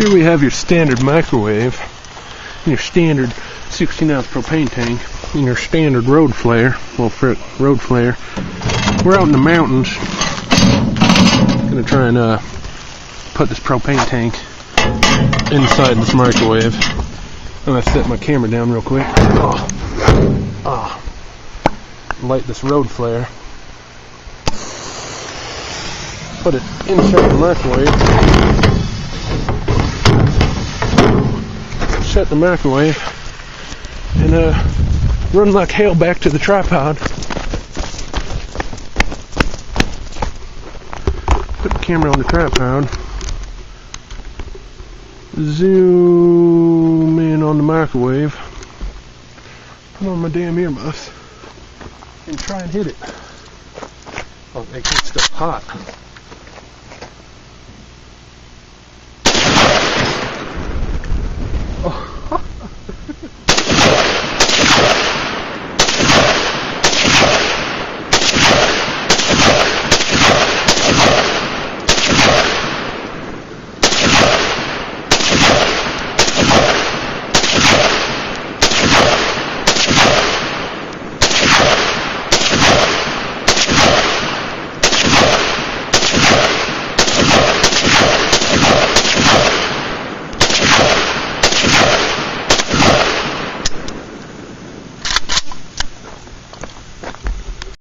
Here we have your standard microwave, your standard 16-ounce propane tank, and your standard road flare. Road flare. We're out in the mountains. Gonna try and put this propane tank inside this microwave. I'm gonna set my camera down real quick. Light this road flare. Put it inside the microwave. Set the microwave and run like hell back to the tripod. Put the camera on the tripod. Zoom in on the microwave. Put on my damn earmuffs and try and hit it. Oh, that gets stuff hot.